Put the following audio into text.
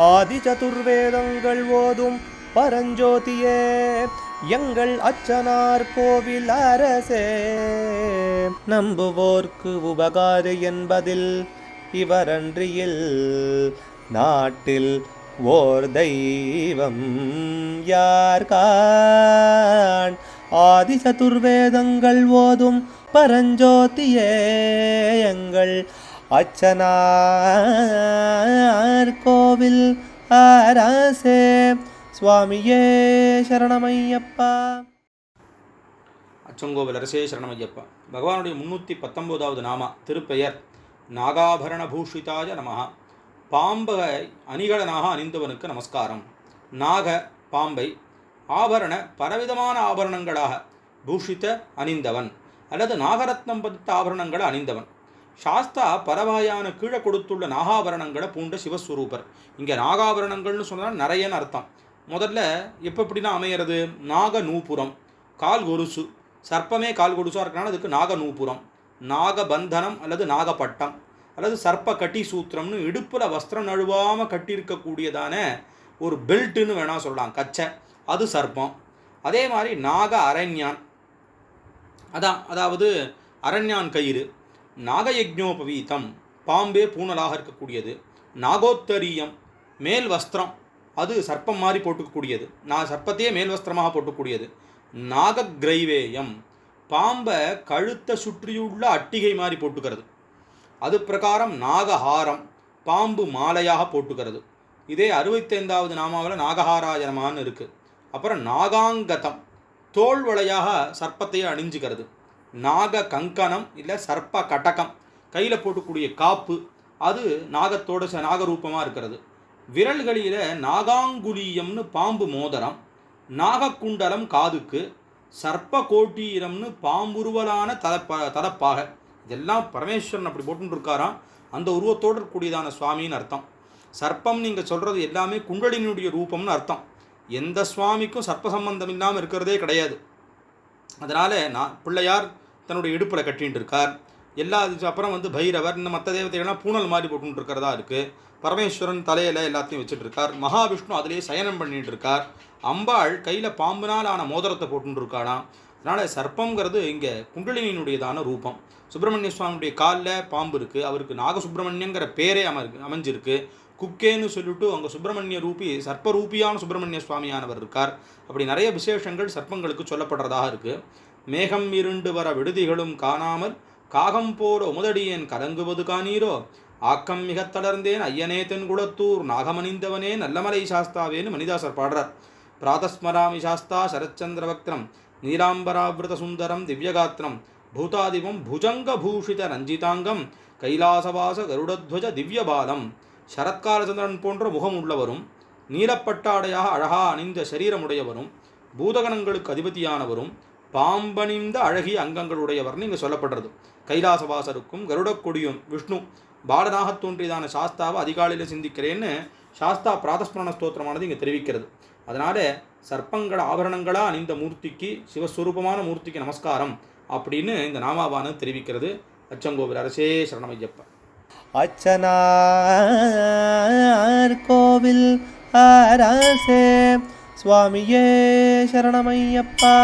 ஆதி சதுர்வேதங்கள் ஓதும் பரஞ்சோதியே எங்கள் அச்சனார் கோவில் அரசே. நம்புவோர்க்கு உபகாரி என்பதில் இவரன்றியில் நாட்டில் ஓர் தெய்வம் யார்கான். ஆதி சதுர்வேதங்கள் ஓதும் பரஞ்சோதியே எங்கள் அச்சனார் கோவில் அரசே. சுவாமியே சரணமையப்பா. அச்சங்கோவில் அரசே சரணமையப்பா. பகவானுடைய 319வது நாமா திருப்பெயர் நாகாபரண பூஷிதாய நமஹ. பாம்பை அணிகலனாக அணிந்தவனுக்கு நமஸ்காரம். நாக பாம்பை ஆபரண பலவிதமான ஆபரணங்களாக பூஷித்த அணிந்தவன் அல்லது நாகரத்னம் பதித்த ஆபரணங்களை அணிந்தவன். சாஸ்தா பரவாயான கீழே கொடுத்துள்ள நாகாபரணங்களை பூண்ட சிவஸ்வரூபர். இங்கே நாகாபரணங்கள்னு சொன்னால் நிறையன்னு அர்த்தம். முதல்ல எப்படின்னா அமையிறது, நாக நூபுரம், கால் கொலுசு, சர்ப்பமே கால் கொலுசாக இருக்கனால அதுக்கு நாக நூபுரம், நாகபந்தனம் அல்லது நாகப்பட்டம் அல்லது சர்ப்ப கட்டி சூத்திரம்னு இடுப்பில் வஸ்திரம் நழுவாமல் கட்டியிருக்கக்கூடியதான ஒரு பெல்ட்டுன்னு வேணால் சொல்லலாம், கச்சை, அது சர்ப்பம். அதே மாதிரி நாக அரண்யான், அதாவது அரண்யான் கயிறு. நாகயஜ்ஞோபவீதம், பாம்பே பூனலாக இருக்கக்கூடியது. நாகோத்தரீயம், மேல் வஸ்திரம், அது சர்ப்பம் மாதிரி போட்டுக்கக்கூடியது, சர்ப்பத்தையே மேல் வஸ்திரமாக போட்டுக்கூடியது. நாகக்ரைவேயம், பாம்பை கழுத்தை சுற்றியுள்ள அட்டிகை மாதிரி போட்டுக்கிறது. அது பிரகாரம் நாகஹாரம், பாம்பு மாலையாக போட்டுக்கிறது. இதே 65வது நாமாவில் நாகஹாராயனமான்னு இருக்குது. அப்புறம் நாகாங்கதம், தோல் வளையாக சர்ப்பத்தையே அணிஞ்சுக்கிறது. நாக கங்கணம் இல்லை சர்ப்ப கடகம், கையில் போட்டுக்கூடிய காப்பு, அது நாகத்தோட நாகரூபமாக இருக்கிறது. விரல்களில் நாகாங்குலியம்னு பாம்பு மோதிரம், நாகக்குண்டலம் காதுக்கு, சர்ப்ப கோட்டீரம்னு பாம்புருவலான தலப்பாக. இதெல்லாம் பரமேஸ்வரன் அப்படி போட்டுன்னு இருக்காராம். அந்த உருவத்தோடு இருக்கக்கூடியதான சுவாமின்னு அர்த்தம். சர்ப்பம் நீங்கள் சொல்கிறது எல்லாமே குண்டலினுடைய ரூபம்னு அர்த்தம். எந்த சுவாமிக்கும் சர்ப்ப சம்பந்தம் இல்லாமல் இருக்கிறதே கிடையாது. அதனால் பிள்ளையார் தன்னுடைய இடுப்பில் கட்டின்னு இருக்கார். அப்புறம் பைரவர், இந்த மற்ற தேவதைகள்லாம் பூனல் மாதிரி போட்டுன்னு இருக்கிறதா இருக்குது. பரமேஸ்வரன் தலையில் எல்லாத்தையும் வச்சுட்டு இருக்கார். மகாவிஷ்ணு அதிலேயே சயனம் பண்ணிட்டு இருக்கார். அம்பாள் கையில் பாம்புனால் ஆன மோதிரத்தை போட்டுன்னு இருக்காளாம். அதனால் சர்ப்பங்கிறது இங்கே குண்டலினியினுடையதான ரூபம். சுப்பிரமணிய சுவாமியுடைய காலில் பாம்பு இருக்குது. அவருக்கு நாகசுப்பிரமணியங்கிற பேரே அமைஞ்சிருக்கு. குக்கேன்னு சொல்லிட்டு அங்கே சுப்பிரமணிய ரூபி, சர்ப்பரூபியான சுப்பிரமணிய சுவாமியானவர் இருக்கார். அப்படி நிறைய விசேஷங்கள் சர்ப்பங்களுக்கு சொல்லப்படுறதாக இருக்குது. மேகம் இருண்டு வர விடுதிகளும் காணாமல் காகம் போல உமதடியேன் கலங்குவது காணீரோ, ஆக்கம் மிக தளர்ந்தேன் ஐயனே தென்குளத்தூர் நாகமணிந்தவனே நல்லமலை சாஸ்தாவேன்னு மணிதாசர் பாடுறார். பிராதஸ்மராமி சாஸ்தா சரச்சந்திர பக்திரம் நீலாம்பராவிரத சுந்தரம் திவ்யகாத்திரம் பூதாதிவம் புஜங்க பூஷித ரஞ்சிதாங்கம் கைலாசவாச கருடத்வஜ திவ்யபாலம். சரத்காலச்சந்திரன் போன்ற முகம் உள்ளவரும், நீலப்பட்டாடையாக அழகா அணிந்த சரீரமுடையவரும், பூதகணங்களுக்கு அதிபதியானவரும், பாம்பணிந்த அழகிய அங்கங்களுடையவர்னு இங்கே சொல்லப்படுறது. கைலாசவாசருக்கும் கருடக்கொடியும் விஷ்ணு பாலனாக தோன்றியதான சாஸ்தாவை அதிகாலையில் சிந்திக்கிறேன்னு சாஸ்தா பிராதஸ்மரண ஸ்தோத்திரமானது இங்கே தெரிவிக்கிறது. அதனால் சர்ப்பங்கள ஆபரணங்களாக அணிந்த மூர்த்திக்கு, சிவஸ்வரூபமான மூர்த்திக்கு நமஸ்காரம் அப்படின்னு இந்த நாமாவானது தெரிவிக்கிறது. அச்சங்கோவில் அரசே சரணமையப்பா. அச்சனார் கோவில் அரசே. சுவாமியே சரணமையப்பா.